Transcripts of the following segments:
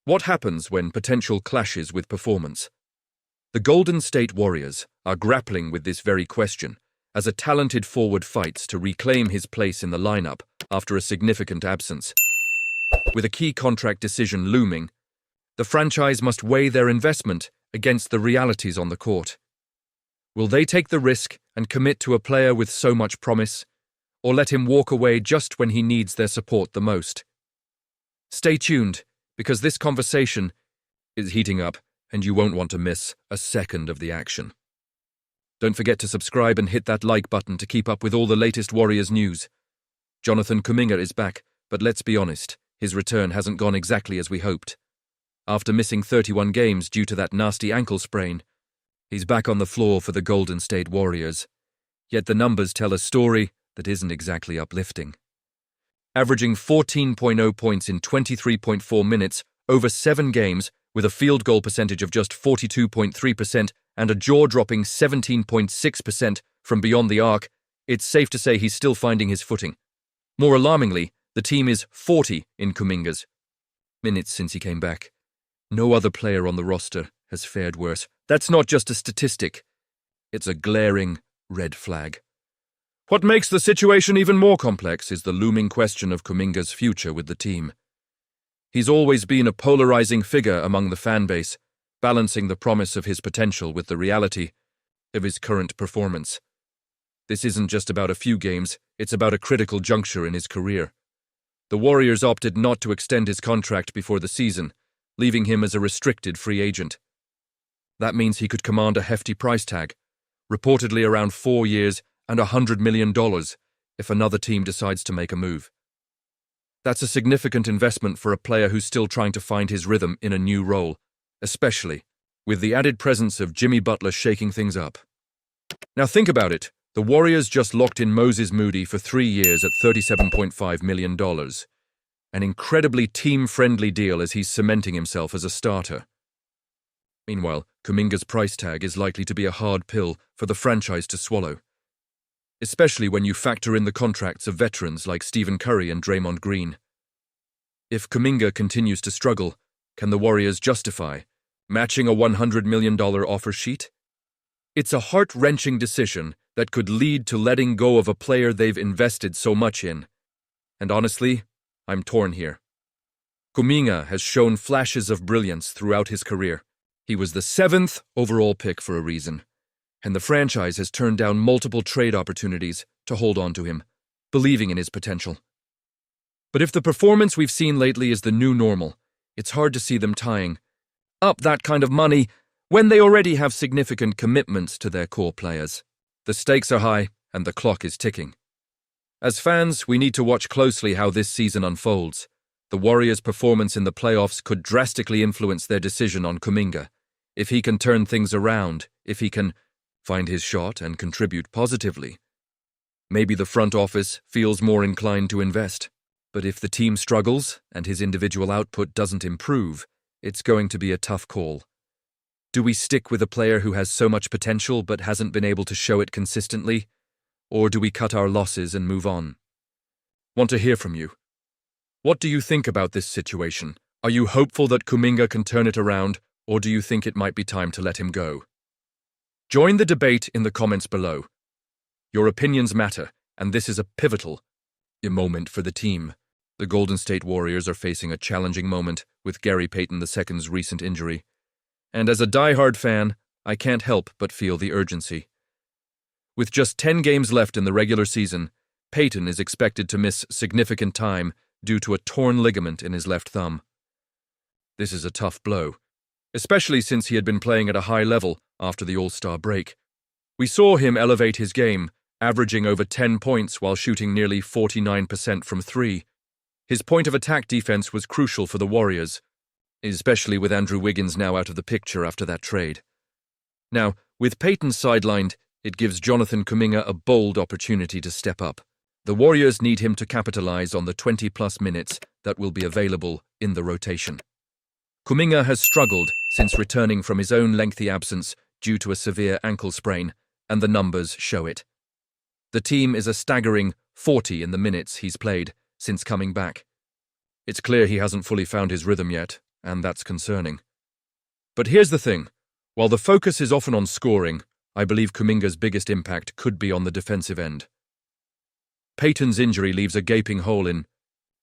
What happens when potential clashes with performance? The Golden State Warriors are grappling with this very question as a talented forward fights to reclaim his place in the lineup after a significant absence. With a key contract decision looming, the franchise must weigh their investment against the realities on the court. Will they take the risk and commit to a player with so much promise, or let him walk away just when he needs their support the most? Stay tuned, because this conversation is heating up and you won't want to miss a second of the action. Don't forget to subscribe and hit that like button to keep up with all the latest Warriors news. Jonathan Kuminga is back, but let's be honest, his return hasn't gone exactly as we hoped. After missing 31 games due to that nasty ankle sprain, he's back on the floor for the Golden State Warriors. Yet the numbers tell a story that isn't exactly uplifting. Averaging 14.0 points in 23.4 minutes over 7 games with a field goal percentage of just 42.3% and a jaw-dropping 17.6% from beyond the arc, it's safe to say he's still finding his footing. More alarmingly, the team is 40 in Kuminga's minutes since he came back. No other player on the roster has fared worse. That's not just a statistic. It's a glaring red flag. What makes the situation even more complex is the looming question of Kuminga's future with the team. He's always been a polarizing figure among the fan base, balancing the promise of his potential with the reality of his current performance. This isn't just about a few games, it's about a critical juncture in his career. The Warriors opted not to extend his contract before the season, leaving him as a restricted free agent. That means he could command a hefty price tag, reportedly around 4 years and $100 million if another team decides to make a move. That's a significant investment for a player who's still trying to find his rhythm in a new role, especially with the added presence of Jimmy Butler shaking things up. Now think about it. The Warriors just locked in Moses Moody for 3 years at $37.5 million. An incredibly team-friendly deal as he's cementing himself as a starter. Meanwhile, Kuminga's price tag is likely to be a hard pill for the franchise to swallow, especially when you factor in the contracts of veterans like Stephen Curry and Draymond Green. If Kuminga continues to struggle, can the Warriors justify matching a $100 million offer sheet? It's a heart-wrenching decision that could lead to letting go of a player they've invested so much in. And honestly, I'm torn here. Kuminga has shown flashes of brilliance throughout his career. He was the 7th overall pick for a reason, and the franchise has turned down multiple trade opportunities to hold on to him, believing in his potential. But if the performance we've seen lately is the new normal, it's hard to see them tying up that kind of money when they already have significant commitments to their core players. The stakes are high, and the clock is ticking. As fans, we need to watch closely how this season unfolds. The Warriors' performance in the playoffs could drastically influence their decision on Kuminga. If he can turn things around, if he can find his shot and contribute positively, maybe the front office feels more inclined to invest. But if the team struggles and his individual output doesn't improve, it's going to be a tough call. Do we stick with a player who has so much potential but hasn't been able to show it consistently? Or do we cut our losses and move on? Want to hear from you. What do you think about this situation? Are you hopeful that Kuminga can turn it around, or do you think it might be time to let him go? Join the debate in the comments below. Your opinions matter, and this is a pivotal moment for the team. The Golden State Warriors are facing a challenging moment with Gary Payton II's recent injury. And as a diehard fan, I can't help but feel the urgency. With just 10 games left in the regular season, Payton is expected to miss significant time due to a torn ligament in his left thumb. This is a tough blow, especially since he had been playing at a high level after the All-Star break. We saw him elevate his game, averaging over 10 points while shooting nearly 49% from 3. His point-of-attack defense was crucial for the Warriors, especially with Andrew Wiggins now out of the picture after that trade. Now, with Payton sidelined, it gives Jonathan Kuminga a bold opportunity to step up. The Warriors need him to capitalize on the 20-plus minutes that will be available in the rotation. Kuminga has struggled since returning from his own lengthy absence due to a severe ankle sprain, and the numbers show it. The team is a staggering 40 in the minutes he's played since coming back. It's clear he hasn't fully found his rhythm yet, and that's concerning. But here's the thing. While the focus is often on scoring, I believe Kuminga's biggest impact could be on the defensive end. Payton's injury leaves a gaping hole in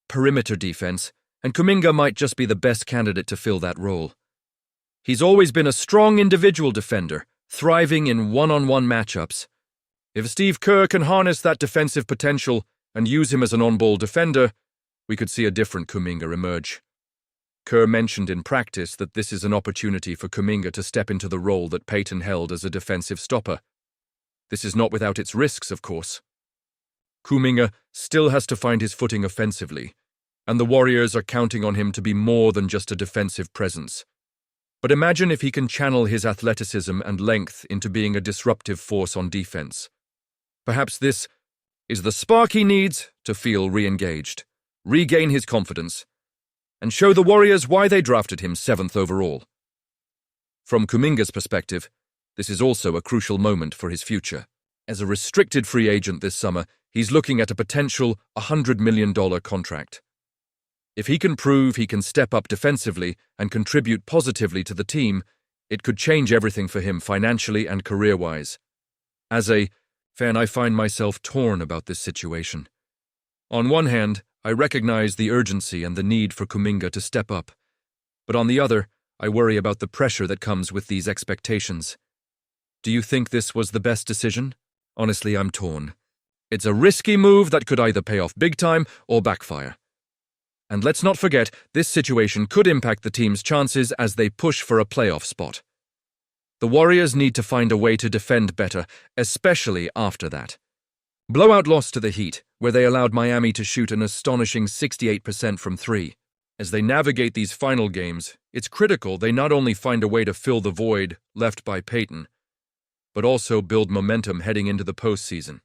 perimeter defense, and Kuminga might just be the best candidate to fill that role. He's always been a strong individual defender, thriving in one-on-one matchups. If Steve Kerr can harness that defensive potential and use him as an on-ball defender, we could see a different Kuminga emerge. Kerr mentioned in practice that this is an opportunity for Kuminga to step into the role that Payton held as a defensive stopper. This is not without its risks, of course. Kuminga still has to find his footing offensively, and the Warriors are counting on him to be more than just a defensive presence. But imagine if he can channel his athleticism and length into being a disruptive force on defense. Perhaps this is the spark he needs to feel re-engaged, regain his confidence, and show the Warriors why they drafted him 7th overall. From Kuminga's perspective, this is also a crucial moment for his future. As a restricted free agent this summer, he's looking at a potential $100 million contract. If he can prove he can step up defensively and contribute positively to the team, it could change everything for him financially and career-wise. As a fan, I find myself torn about this situation. On one hand, I recognize the urgency and the need for Kuminga to step up. But on the other, I worry about the pressure that comes with these expectations. Do you think this was the best decision? Honestly, I'm torn. It's a risky move that could either pay off big time or backfire. And let's not forget, this situation could impact the team's chances as they push for a playoff spot. The Warriors need to find a way to defend better, especially after that blowout loss to the Heat, where they allowed Miami to shoot an astonishing 68% from 3. As they navigate these final games, it's critical they not only find a way to fill the void left by Payton, but also build momentum heading into the postseason.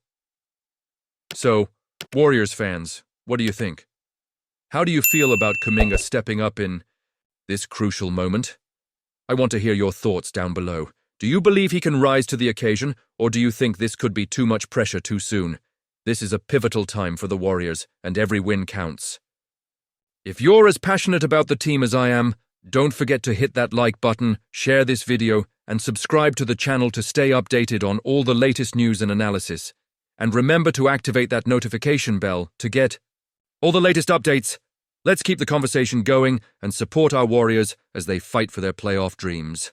So, Warriors fans, what do you think? How do you feel about Kuminga stepping up in this crucial moment? I want to hear your thoughts down below. Do you believe he can rise to the occasion, or do you think this could be too much pressure too soon? This is a pivotal time for the Warriors, and every win counts. If you're as passionate about the team as I am, don't forget to hit that like button, share this video, and subscribe to the channel to stay updated on all the latest news and analysis. And remember to activate that notification bell to get all the latest updates. Let's keep the conversation going and support our Warriors as they fight for their playoff dreams.